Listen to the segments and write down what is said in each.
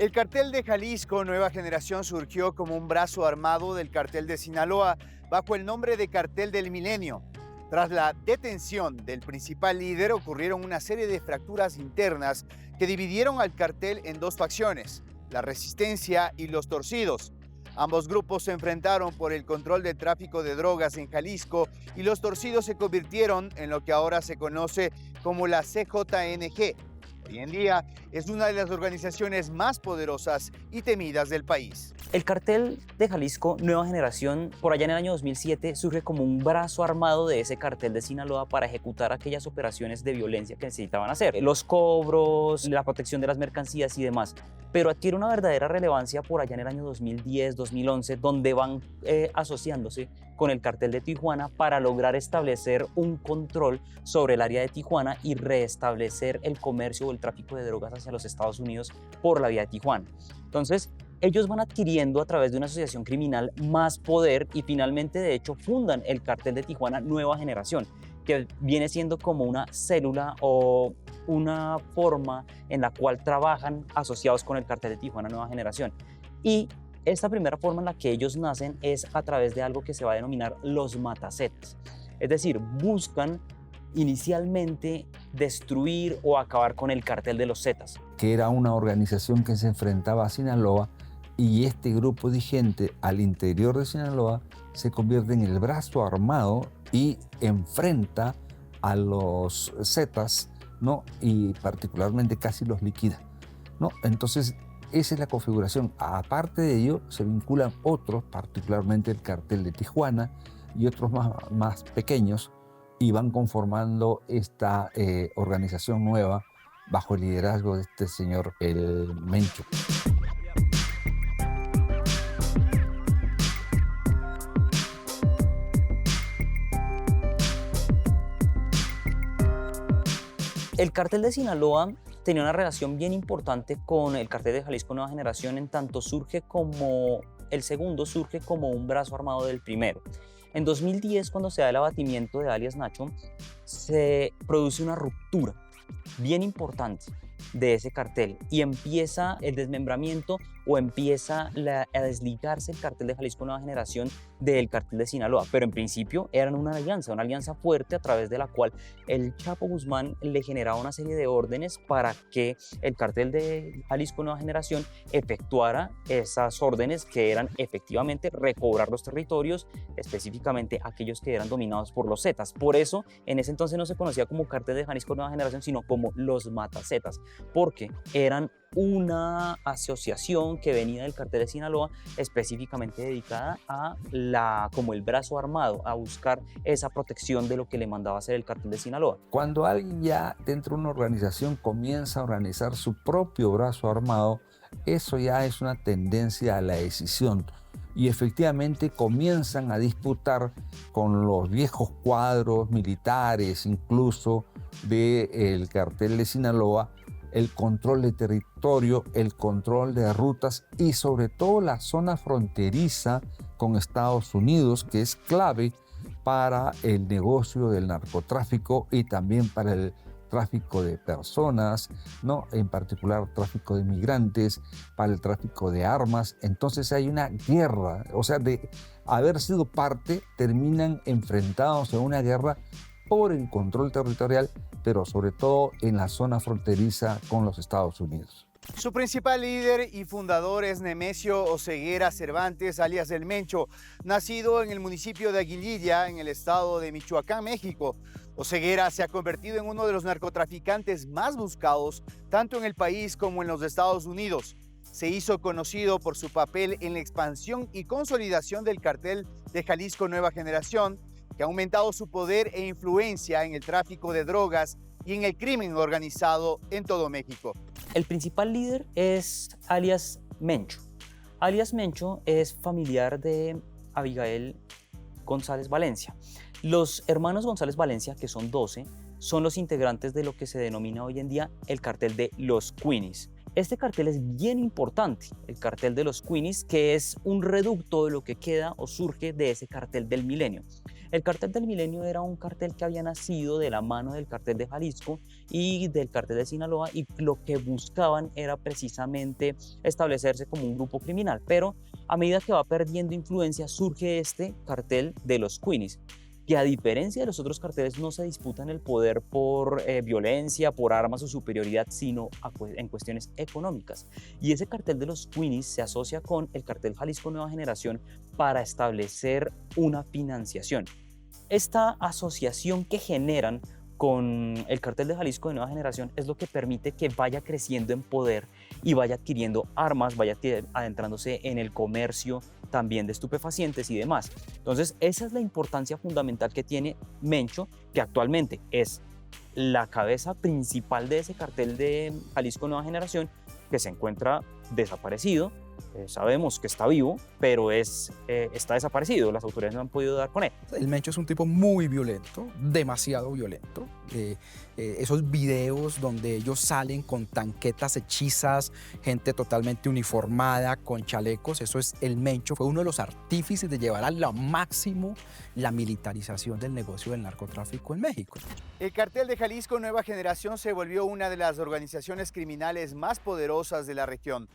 El cartel de Jalisco Nueva Generación surgió como un brazo armado del cartel de Sinaloa bajo el nombre de Cartel del Milenio. Tras la detención del principal líder ocurrieron una serie de fracturas internas que dividieron al cartel en dos facciones, la Resistencia y los Torcidos. Ambos grupos se enfrentaron por el control del tráfico de drogas en Jalisco y los Torcidos se convirtieron en lo que ahora se conoce como la CJNG. Hoy en día es una de las organizaciones más poderosas y temidas del país. El cartel de Jalisco Nueva Generación, por allá en el año 2007, surge como un brazo armado de ese cartel de Sinaloa para ejecutar aquellas operaciones de violencia que necesitaban hacer, los cobros, la protección de las mercancías y demás. Pero adquiere una verdadera relevancia por allá en el año 2010, 2011, donde van asociándose con el cartel de Tijuana para lograr establecer un control sobre el área de Tijuana y restablecer el comercio o el tráfico de drogas hacia los Estados Unidos por la vía de Tijuana. Entonces, ellos van adquiriendo a través de una asociación criminal más poder y finalmente, de hecho, fundan el cartel de Tijuana Nueva Generación, que viene siendo como una célula o una forma en la cual trabajan asociados con el cartel de Tijuana Nueva Generación. Y esta primera forma en la que ellos nacen es a través de algo que se va a denominar los matacetas. Es decir, buscan inicialmente destruir o acabar con el cartel de los Zetas, que era una organización que se enfrentaba a Sinaloa, y este grupo de gente al interior de Sinaloa se convierte en el brazo armado y enfrenta a los Zetas, ¿no? Y particularmente casi los liquida, ¿no? Entonces, esa es la configuración. Aparte de ello, se vinculan otros, particularmente el cartel de Tijuana y otros más pequeños, y van conformando esta organización nueva bajo el liderazgo de este señor, el Mencho. El cartel de Sinaloa tenía una relación bien importante con el cartel de Jalisco Nueva Generación, en tanto surge como el segundo, surge como un brazo armado del primero. En 2010, cuando se da el abatimiento de alias Nacho, se produce una ruptura bien importante de ese cartel y empieza el desmembramiento o empieza a desligarse el cartel de Jalisco Nueva Generación del cartel de Sinaloa, pero en principio eran una alianza fuerte a través de la cual el Chapo Guzmán le generaba una serie de órdenes para que el cartel de Jalisco Nueva Generación efectuara esas órdenes que eran efectivamente recobrar los territorios, específicamente aquellos que eran dominados por los Zetas. Por eso en ese entonces no se conocía como cartel de Jalisco Nueva Generación, sino como los Matazetas, porque eran una asociación que venía del cartel de Sinaloa específicamente dedicada a como el brazo armado, a buscar esa protección de lo que le mandaba hacer el cartel de Sinaloa. Cuando alguien ya dentro de una organización comienza a organizar su propio brazo armado, eso ya es una tendencia a la decisión, y efectivamente comienzan a disputar con los viejos cuadros militares, incluso del cartel de Sinaloa, el control de territorio, el control de rutas y sobre todo la zona fronteriza con Estados Unidos, que es clave para el negocio del narcotráfico y también para el tráfico de personas, ¿no? En particular tráfico de migrantes, para el tráfico de armas. Entonces hay una guerra, o sea, de haber sido parte, terminan enfrentados en una guerra por el control territorial, pero sobre todo en la zona fronteriza con los Estados Unidos. Su principal líder y fundador es Nemesio Oseguera Cervantes, alias El Mencho, nacido en el municipio de Aguililla, en el estado de Michoacán, México. Oseguera se ha convertido en uno de los narcotraficantes más buscados, tanto en el país como en los Estados Unidos. Se hizo conocido por su papel en la expansión y consolidación del cartel de Jalisco Nueva Generación, que ha aumentado su poder e influencia en el tráfico de drogas y en el crimen organizado en todo México. El principal líder es alias Mencho. Alias Mencho es familiar de Abigail González Valencia. Los hermanos González Valencia, que son 12, son los integrantes de lo que se denomina hoy en día el cartel de los Queenies. Este cartel es bien importante, el cartel de los Queenies, que es un reducto de lo que queda o surge de ese cartel del milenio. El cartel del Milenio era un cartel que había nacido de la mano del cartel de Jalisco y del cartel de Sinaloa, y lo que buscaban era precisamente establecerse como un grupo criminal, pero a medida que va perdiendo influencia surge este cartel de los Queenies, que a diferencia de los otros carteles no se disputan el poder por violencia, por armas o superioridad, sino en cuestiones económicas. Y ese cartel de los Queenies se asocia con el cartel Jalisco Nueva Generación para establecer una financiación. Esta asociación que generan con el cartel de Jalisco de Nueva Generación es lo que permite que vaya creciendo en poder y vaya adquiriendo armas, vaya adentrándose en el comercio también de estupefacientes y demás. Entonces, esa es la importancia fundamental que tiene Mencho, que actualmente es la cabeza principal de ese cartel de Jalisco Nueva Generación, que se encuentra desaparecido. Sabemos que está vivo, pero está desaparecido. Las autoridades no han podido dar con él. El Mencho es un tipo muy violento, demasiado violento. Esos videos donde ellos salen con tanquetas hechizas, gente totalmente uniformada, con chalecos, eso es el Mencho. Fue uno de los artífices de llevar a lo máximo la militarización del negocio del narcotráfico en México. El cartel de Jalisco Nueva Generación se volvió una de las organizaciones criminales más poderosas de la región.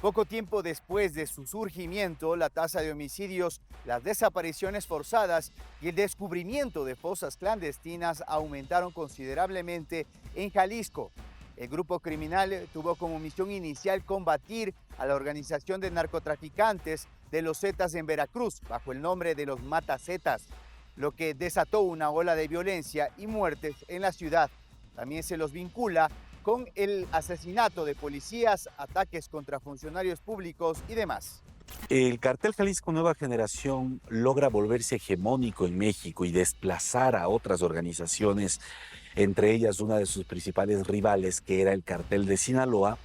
Poco tiempo después de su surgimiento, la tasa de homicidios, las desapariciones forzadas y el descubrimiento de fosas clandestinas aumentaron considerablemente en Jalisco. El grupo criminal tuvo como misión inicial combatir a la organización de narcotraficantes de los Zetas en Veracruz, bajo el nombre de los Matazetas, lo que desató una ola de violencia y muertes en la ciudad. También se los vincula con el asesinato de policías, ataques contra funcionarios públicos y demás. El cartel Jalisco Nueva Generación logra volverse hegemónico en México y desplazar a otras organizaciones, entre ellas una de sus principales rivales, que era el cartel de Sinaloa,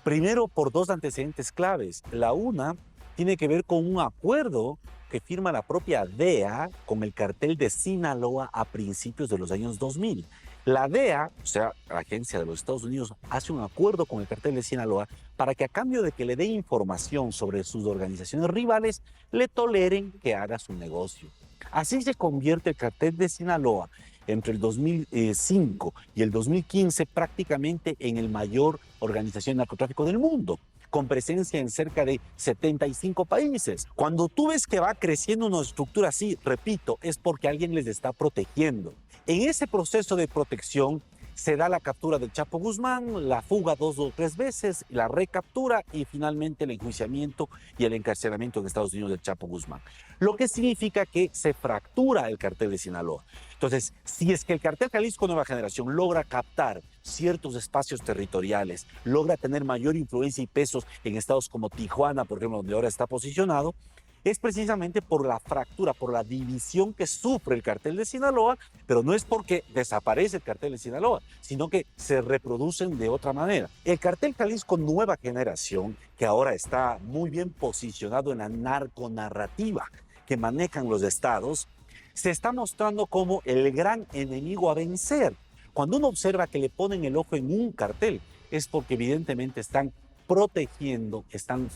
primero por dos antecedentes claves. La una tiene que ver con un acuerdo que firma la propia DEA con el cartel de Sinaloa a principios de los años 2000. La DEA, o sea, la agencia de los Estados Unidos, hace un acuerdo con el cartel de Sinaloa para que a cambio de que le dé información sobre sus organizaciones rivales, le toleren que haga su negocio. Así se convierte el cartel de Sinaloa entre el 2005 y el 2015 prácticamente en el mayor organización de narcotráfico del mundo, con presencia en cerca de 75 países. Cuando tú ves que va creciendo una estructura así, repito, es porque alguien les está protegiendo. En ese proceso de protección se da la captura del Chapo Guzmán, la fuga 2 o 3 veces, la recaptura y finalmente el enjuiciamiento y el encarcelamiento en Estados Unidos del Chapo Guzmán. Lo que significa que se fractura el cartel de Sinaloa. Entonces, si es que el cartel Jalisco Nueva Generación logra captar ciertos espacios territoriales, logra tener mayor influencia y pesos en estados como Tijuana, por ejemplo, donde ahora está posicionado, es precisamente por la fractura, por la división que sufre el cartel de Sinaloa, pero no es porque desaparece el cartel de Sinaloa, sino que se reproducen de otra manera. El cartel Jalisco Nueva Generación, que ahora está muy bien posicionado en la narconarrativa que manejan los estados, se está mostrando como el gran enemigo a vencer. Cuando uno observa que le ponen el ojo en un cartel, es porque evidentemente están protegiendo, están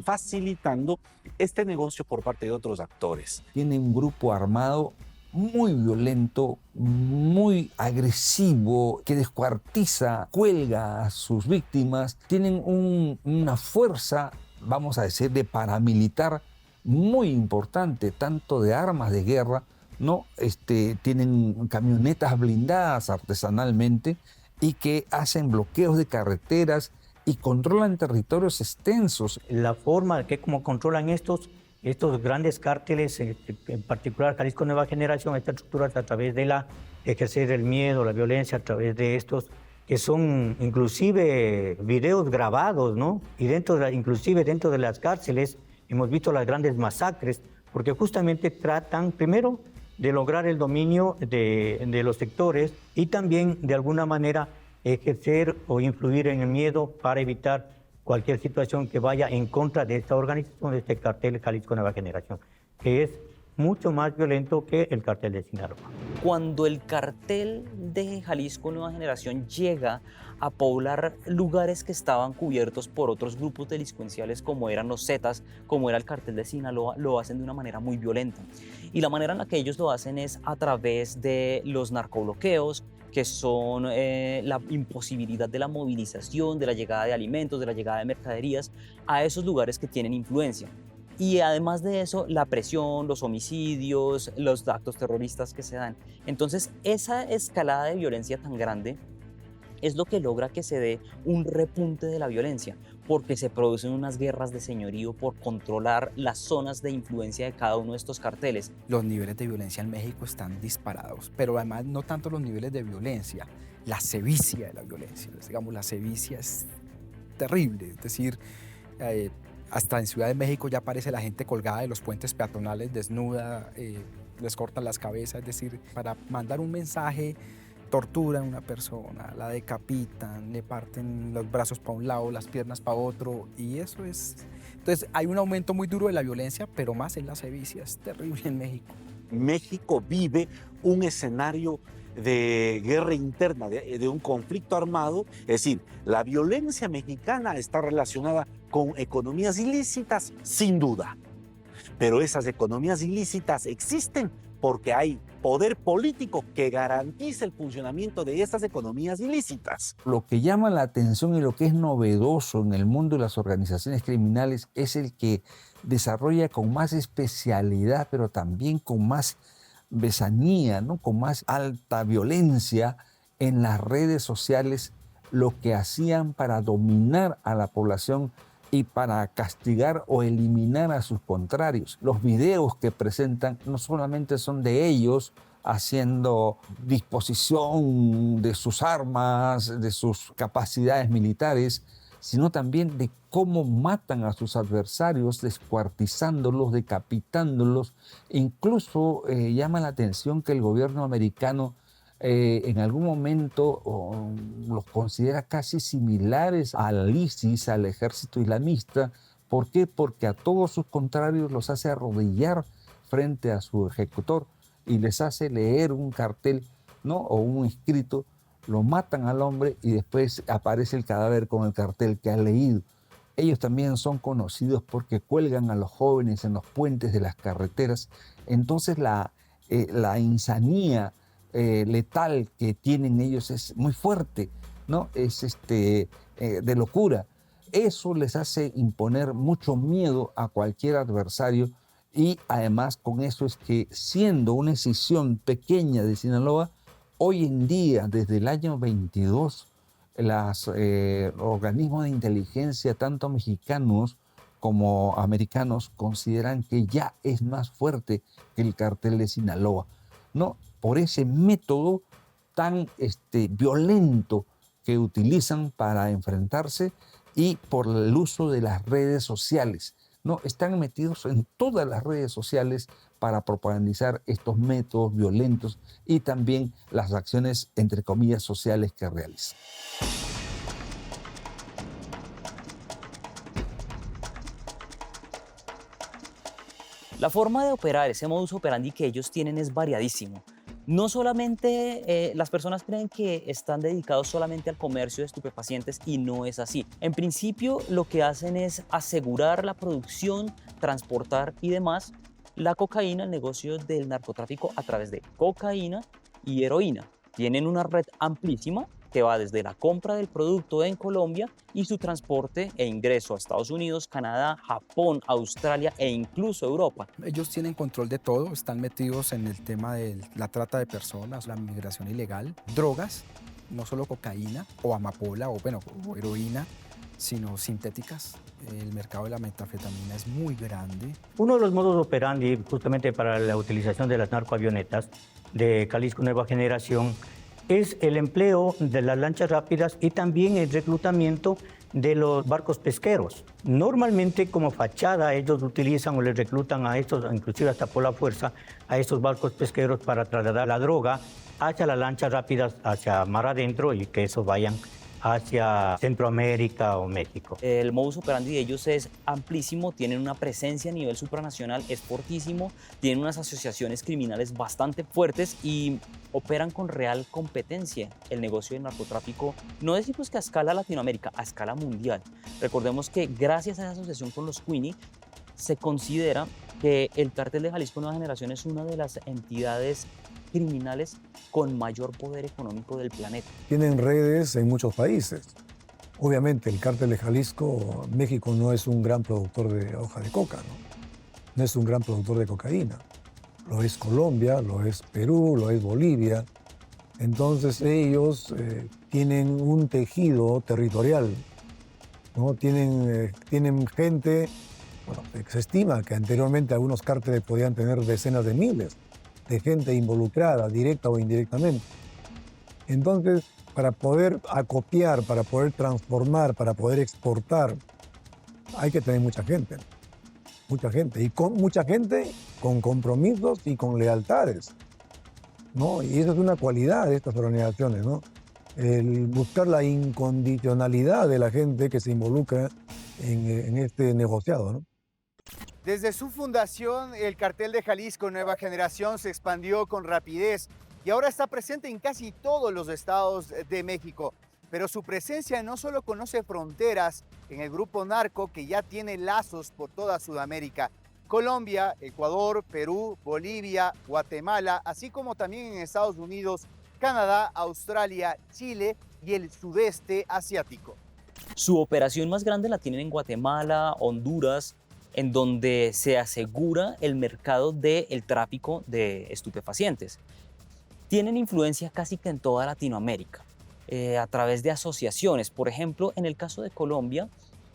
facilitando este negocio por parte de otros actores. Tiene un grupo armado muy violento, muy agresivo, que descuartiza, cuelga a sus víctimas. Tienen una fuerza, vamos a decir, de paramilitar muy importante, tanto de armas de guerra, ¿no? Tienen camionetas blindadas artesanalmente y que hacen bloqueos de carreteras y controlan territorios extensos. La forma que como controlan estos grandes cárteles, en particular Jalisco Nueva Generación, esta estructura a través de ejercer el miedo, la violencia, a través de estos, que son inclusive videos grabados, ¿no? Y inclusive dentro de las cárceles hemos visto las grandes masacres, porque justamente tratan primero de lograr el dominio de los sectores y también de alguna manera ejercer o influir en el miedo para evitar cualquier situación que vaya en contra de esta organización, de este cartel Jalisco Nueva Generación, que es mucho más violento que el cartel de Sinaloa. Cuando el cartel de Jalisco Nueva Generación llega a poblar lugares que estaban cubiertos por otros grupos delincuenciales como eran los Zetas, como era el cartel de Sinaloa, lo hacen de una manera muy violenta. Y la manera en la que ellos lo hacen es a través de los narcobloqueos, que son la imposibilidad de la movilización, de la llegada de alimentos, de la llegada de mercaderías a esos lugares que tienen influencia. Y además de eso, la presión, los homicidios, los actos terroristas que se dan. Entonces, esa escalada de violencia tan grande es lo que logra que se dé un repunte de la violencia, porque se producen unas guerras de señorío por controlar las zonas de influencia de cada uno de estos carteles. Los niveles de violencia en México están disparados, pero además no tanto los niveles de violencia, la sevicia de la violencia. Digamos, la sevicia es terrible, es decir, hasta en Ciudad de México ya aparece la gente colgada de los puentes peatonales desnuda, les cortan las cabezas, es decir, para mandar un mensaje torturan a una persona, la decapitan, le parten los brazos para un lado, las piernas para otro, y eso es... Entonces hay un aumento muy duro de la violencia, pero más en la sevicia, es terrible en México. México vive un escenario de guerra interna, de un conflicto armado. Es decir, la violencia mexicana está relacionada con economías ilícitas, sin duda. Pero esas economías ilícitas existen porque hay poder político que garantiza el funcionamiento de estas economías ilícitas. Lo que llama la atención y lo que es novedoso en el mundo de las organizaciones criminales es el que desarrolla con más especialidad, pero también con más besanía, ¿no? Con más alta violencia en las redes sociales, lo que hacían para dominar a la población y para castigar o eliminar a sus contrarios. Los videos que presentan no solamente son de ellos haciendo disposición de sus armas, de sus capacidades militares, sino también de cómo matan a sus adversarios, descuartizándolos, decapitándolos. Incluso llama la atención que el gobierno americano en algún momento los considera casi similares al ISIS, al ejército islamista. ¿Por qué? Porque a todos sus contrarios los hace arrodillar frente a su ejecutor y les hace leer un cartel, ¿no? O un escrito, lo matan al hombre y después aparece el cadáver con el cartel que ha leído. Ellos también son conocidos porque cuelgan a los jóvenes en los puentes de las carreteras. Entonces la insanía letal que tienen ellos es muy fuerte, ¿no? Es de locura. Eso les hace imponer mucho miedo a cualquier adversario y además con eso es que siendo una escisión pequeña de Sinaloa, hoy en día, desde el año 22, los organismos de inteligencia, tanto mexicanos como americanos, consideran que ya es más fuerte que el cartel de Sinaloa, ¿no? Por ese método tan violento que utilizan para enfrentarse y por el uso de las redes sociales, ¿no? Están metidos en todas las redes sociales para propagandizar estos métodos violentos y también las acciones, entre comillas, sociales que realizan. La forma de operar, ese modus operandi que ellos tienen es variadísimo. No solamente las personas creen que están dedicados solamente al comercio de estupefacientes y no es así. En principio lo que hacen es asegurar la producción, transportar y demás la cocaína, el negocio del narcotráfico a través de cocaína y heroína. Tienen una red amplísima que va desde la compra del producto en Colombia y su transporte e ingreso a Estados Unidos, Canadá, Japón, Australia e incluso Europa. Ellos tienen control de todo, están metidos en el tema de la trata de personas, la migración ilegal, drogas, no solo cocaína o amapola o heroína, sino sintéticas. El mercado de la metanfetamina es muy grande. Uno de los modos operandi justamente para la utilización de las narcoavionetas de Jalisco Nueva Generación es el empleo de las lanchas rápidas y también el reclutamiento de los barcos pesqueros. Normalmente como fachada ellos utilizan o les reclutan a estos, inclusive hasta por la fuerza, a estos barcos pesqueros para trasladar la droga hacia las lanchas rápidas, hacia mar adentro y que esos vayan hacia Centroamérica o México. El modus operandi de ellos es amplísimo, tienen una presencia a nivel supranacional, es fortísimo, tienen unas asociaciones criminales bastante fuertes y operan con real competencia. El negocio del narcotráfico no es que a escala Latinoamérica, a escala mundial. Recordemos que gracias a esa asociación con los Quini, se considera que el Cártel de Jalisco Nueva Generación es una de las entidades criminales con mayor poder económico del planeta. Tienen redes en muchos países. Obviamente el Cártel de Jalisco, México no es un gran productor de hoja de coca, ¿no? No es un gran productor de cocaína. Lo es Colombia, lo es Perú, lo es Bolivia. Entonces ellos tienen un tejido territorial, ¿no? Tienen gente, bueno, se estima que anteriormente algunos cárteles podían tener decenas de miles de gente involucrada, directa o indirectamente. Entonces, para poder acopiar, para poder transformar, para poder exportar, hay que tener mucha gente, y con mucha gente con compromisos y con lealtades, ¿no? Y eso es una cualidad de estas organizaciones, ¿no? El buscar la incondicionalidad de la gente que se involucra en este negociado, ¿no? Desde su fundación, el Cartel de Jalisco Nueva Generación se expandió con rapidez y ahora está presente en casi todos los estados de México. Pero su presencia no solo conoce fronteras en el grupo narco, que ya tiene lazos por toda Sudamérica. Colombia, Ecuador, Perú, Bolivia, Guatemala, así como también en Estados Unidos, Canadá, Australia, Chile y el sudeste asiático. Su operación más grande la tienen en Guatemala, Honduras, en donde se asegura el mercado del tráfico de estupefacientes. Tienen influencia casi que en toda Latinoamérica, a través de asociaciones. Por ejemplo, en el caso de Colombia,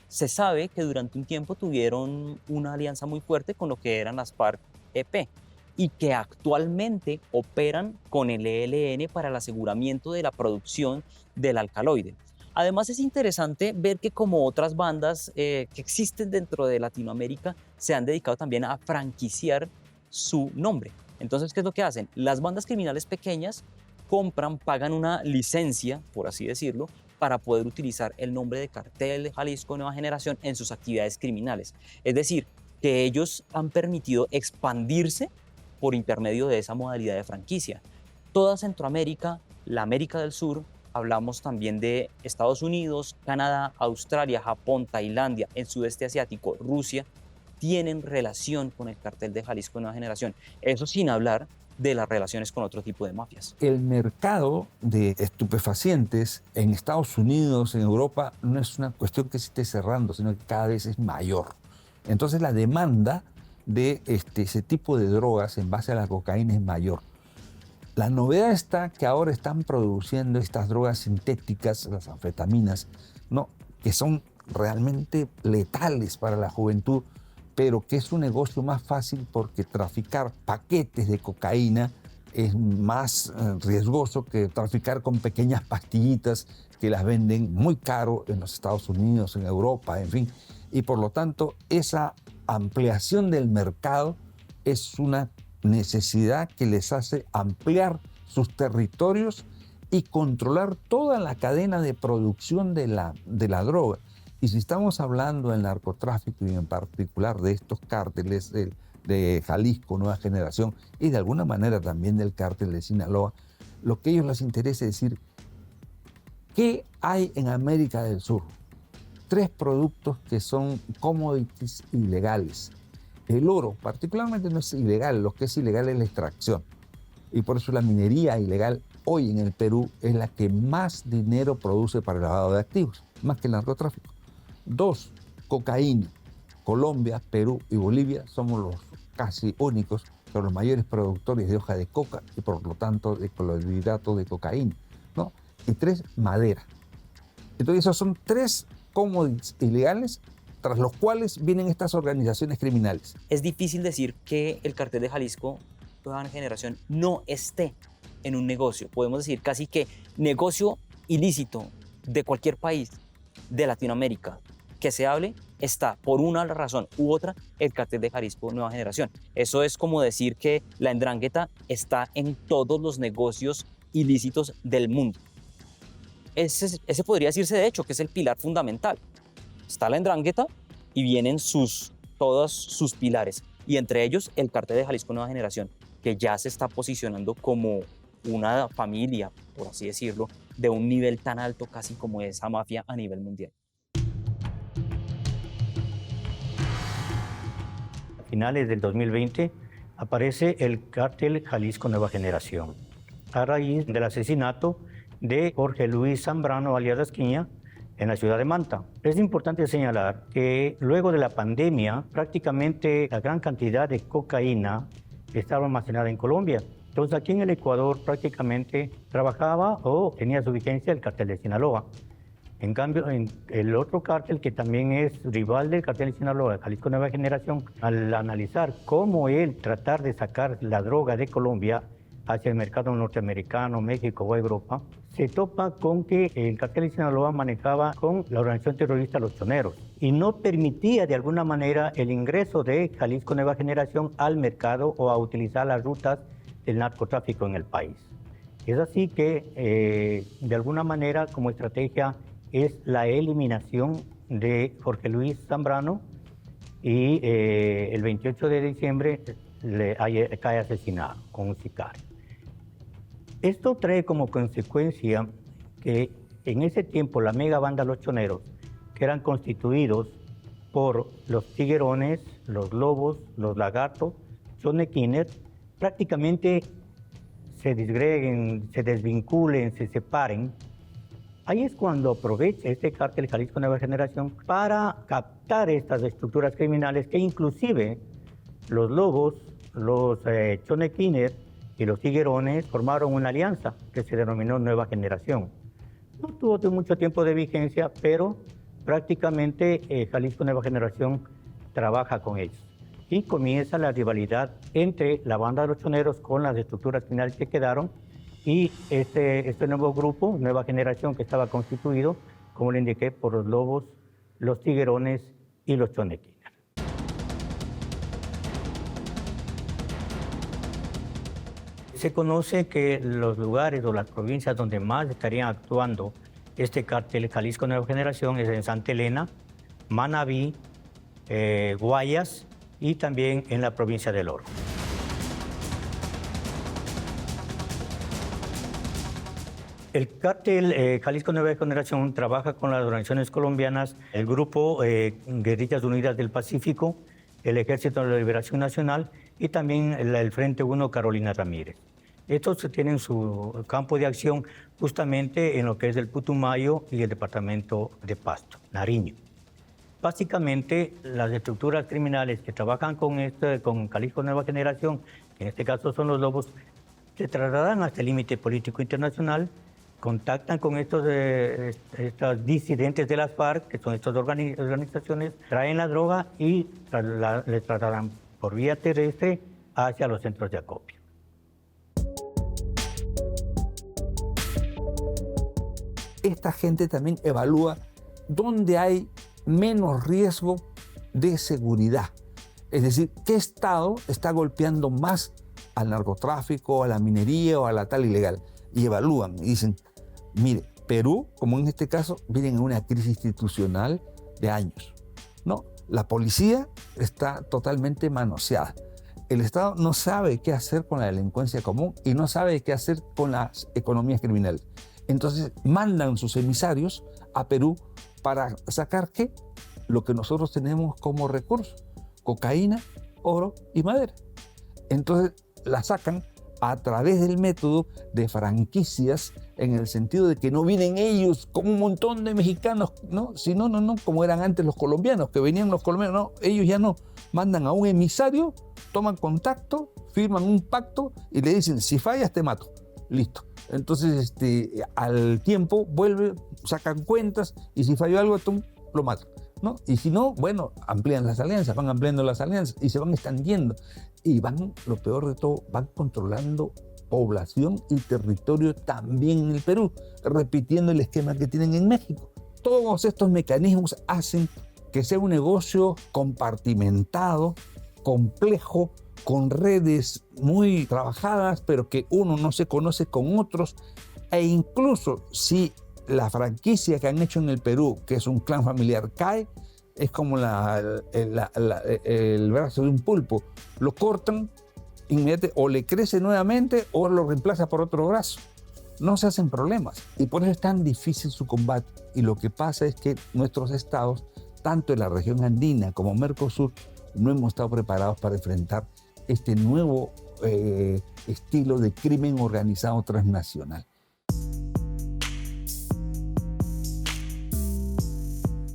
se sabe que durante un tiempo tuvieron una alianza muy fuerte con lo que eran las FARC-EP y que actualmente operan con el ELN para el aseguramiento de la producción del alcaloide. Además, es interesante ver que, como otras bandas que existen dentro de Latinoamérica, se han dedicado también a franquiciar su nombre. Entonces, ¿qué es lo que hacen? Las bandas criminales pequeñas compran, pagan una licencia, por así decirlo, para poder utilizar el nombre de Cartel de Jalisco Nueva Generación en sus actividades criminales. Es decir, que ellos han permitido expandirse por intermedio de esa modalidad de franquicia. Toda Centroamérica, la América del Sur, hablamos también de Estados Unidos, Canadá, Australia, Japón, Tailandia, el sudeste asiático, Rusia, tienen relación con el Cartel de Jalisco Nueva Generación. Eso sin hablar de las relaciones con otro tipo de mafias. El mercado de estupefacientes en Estados Unidos, en Europa, no es una cuestión que se esté cerrando, sino que cada vez es mayor. Entonces la demanda de ese tipo de drogas en base a la cocaína es mayor. La novedad está que ahora están produciendo estas drogas sintéticas, las anfetaminas, ¿no? Que son realmente letales para la juventud, pero que es un negocio más fácil porque traficar paquetes de cocaína es más riesgoso que traficar con pequeñas pastillitas que las venden muy caro en los Estados Unidos, en Europa, en fin. Y por lo tanto, esa ampliación del mercado es una necesidad que les hace ampliar sus territorios y controlar toda la cadena de producción de la droga. Y si estamos hablando del narcotráfico y en particular de estos cárteles de Jalisco Nueva Generación y de alguna manera también del cártel de Sinaloa, lo que a ellos les interesa es decir, ¿qué hay en América del Sur? 3 productos que son commodities ilegales. El oro, particularmente, no es ilegal, lo que es ilegal es la extracción. Y por eso la minería ilegal hoy en el Perú es la que más dinero produce para el lavado de activos, más que el narcotráfico. 2, cocaína. Colombia, Perú y Bolivia somos los casi únicos, son los mayores productores de hoja de coca y por lo tanto de clorhidrato de cocaína, ¿no? Y 3, madera. Entonces esos son 3 commodities ilegales tras los cuales vienen estas organizaciones criminales. Es difícil decir que el Cartel de Jalisco Nueva Generación no esté en un negocio. Podemos decir casi que negocio ilícito de cualquier país de Latinoamérica que se hable, está por una razón u otra el Cartel de Jalisco Nueva Generación. Eso es como decir que la Ndrangheta está en todos los negocios ilícitos del mundo. ese podría decirse de hecho que es el pilar fundamental. Está la Ndrangheta y vienen todos sus pilares, y entre ellos el Cártel de Jalisco Nueva Generación, que ya se está posicionando como una familia, por así decirlo, de un nivel tan alto casi como esa mafia a nivel mundial. A finales del 2020 aparece el Cártel Jalisco Nueva Generación, a raíz del asesinato de Jorge Luis Zambrano alias Dasquiña en la ciudad de Manta. Es importante señalar que luego de la pandemia, prácticamente la gran cantidad de cocaína estaba almacenada en Colombia. Entonces aquí en el Ecuador prácticamente trabajaba o tenía su vigencia el Cártel de Sinaloa. En cambio, en el otro cártel que también es rival del Cártel de Sinaloa, Jalisco Nueva Generación, al analizar cómo él tratar de sacar la droga de Colombia hacia el mercado norteamericano, México o Europa, se topa con que el Cártel de Sinaloa manejaba con la organización terrorista Los Choneros y no permitía de alguna manera el ingreso de Jalisco Nueva Generación al mercado o a utilizar las rutas del narcotráfico en el país. Es así que, de alguna manera, como estrategia, es la eliminación de Jorge Luis Zambrano y el 28 de diciembre cae asesinado con un sicario. Esto trae como consecuencia que en ese tiempo la mega banda Los Choneros, que eran constituidos por los tiguerones, los lobos, los lagartos, chonequines, prácticamente se disgreguen, se desvinculen, se separen. Ahí es cuando aprovecha este Cártel Jalisco Nueva Generación para captar estas estructuras criminales que inclusive los lobos, los chonequines y los tiguerones formaron una alianza que se denominó Nueva Generación. No tuvo mucho tiempo de vigencia, pero prácticamente Jalisco Nueva Generación trabaja con ellos. Y comienza la rivalidad entre la banda de los choneros con las estructuras criminales que quedaron y este nuevo grupo, Nueva Generación, que estaba constituido, como le indiqué, por los lobos, los tiguerones y los chonequines. Se conoce que los lugares o las provincias donde más estarían actuando este cártel Jalisco Nueva Generación es en Santa Elena, Manabí, Guayas y también en la provincia del Oro. El cártel Jalisco Nueva Generación trabaja con las organizaciones colombianas, el Grupo Guerrillas Unidas del Pacífico, el Ejército de la Liberación Nacional y también el Frente 1 Carolina Ramírez. Estos tienen su campo de acción justamente en lo que es el Putumayo y el departamento de Pasto, Nariño. Básicamente, las estructuras criminales que trabajan con Jalisco Nueva Generación, en este caso son los lobos, se trasladan hasta el límite político internacional, contactan con estos disidentes de las FARC, que son estas organizaciones, traen la droga y les trasladan por vía terrestre hacia los centros de acopio. Esta gente también evalúa dónde hay menos riesgo de seguridad. Es decir, qué estado está golpeando más al narcotráfico, a la minería o a la tal ilegal. Y evalúan y dicen, mire, Perú, como en este caso, viene en una crisis institucional de años, ¿no? La policía está totalmente manoseada. El Estado no sabe qué hacer con la delincuencia común y no sabe qué hacer con las economías criminales. Entonces mandan sus emisarios a Perú para sacar ¿qué? Lo que nosotros tenemos como recurso, cocaína, oro y madera. Entonces la sacan a través del método de franquicias, en el sentido de que no vienen ellos como un montón de mexicanos, ¿no? Sino, no, como eran antes los colombianos, que venían los colombianos, no, ellos ya no, mandan a un emisario, toman contacto, firman un pacto y le dicen, si fallas te mato, listo. Entonces al tiempo vuelve, sacan cuentas y si falló algo, lo matan, ¿no? Y si no, bueno, amplían las alianzas, van ampliando las alianzas y se van extendiendo. Y van, lo peor de todo, van controlando población y territorio también en el Perú, repitiendo el esquema que tienen en México. Todos estos mecanismos hacen que sea un negocio compartimentado, complejo, con redes muy trabajadas, pero que uno no se conoce con otros. E incluso si la franquicia que han hecho en el Perú, que es un clan familiar, cae, es como el brazo de un pulpo. Lo cortan inmediatamente, o le crece nuevamente o lo reemplaza por otro brazo. No se hacen problemas y por eso es tan difícil su combate. Y lo que pasa es que nuestros estados, tanto en la región andina como Mercosur, no hemos estado preparados para enfrentar este nuevo estilo de crimen organizado transnacional.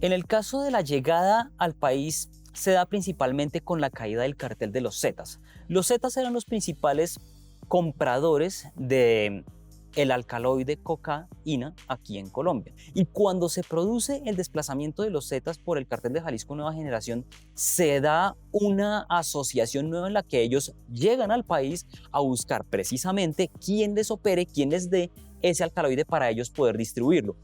En el caso de la llegada al país, se da principalmente con la caída del cartel de los Zetas. Los Zetas eran los principales compradores de el alcaloide cocaína aquí en Colombia. Y cuando se produce el desplazamiento de los Zetas por el cartel de Jalisco Nueva Generación, se da una asociación nueva en la que ellos llegan al país a buscar precisamente quién les opere, quién les dé ese alcaloide para ellos poder distribuirlo.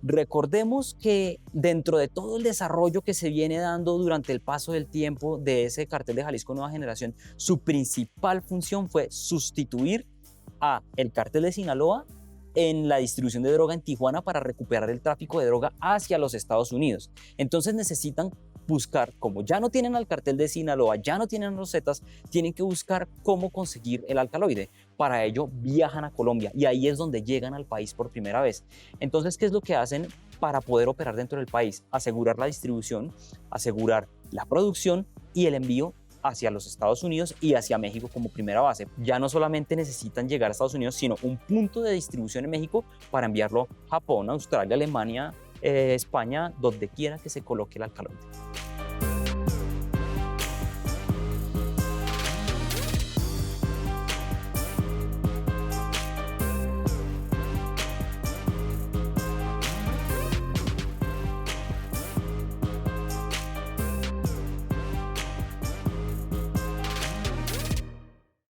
Recordemos que dentro de todo el desarrollo que se viene dando durante el paso del tiempo de ese cartel de Jalisco Nueva Generación, su principal función fue sustituir a el cartel de Sinaloa en la distribución de droga en Tijuana para recuperar el tráfico de droga hacia los Estados Unidos. Entonces necesitan buscar, como ya no tienen al cartel de Sinaloa, ya no tienen los Zetas, tienen que buscar cómo conseguir el alcaloide. Para ello viajan a Colombia y ahí es donde llegan al país por primera vez. Entonces, ¿qué es lo que hacen para poder operar dentro del país? Asegurar la distribución, asegurar la producción y el envío hacia los Estados Unidos y hacia México como primera base. Ya no solamente necesitan llegar a Estados Unidos, sino un punto de distribución en México para enviarlo a Japón, Australia, Alemania, España, donde quiera que se coloque el alcaloide.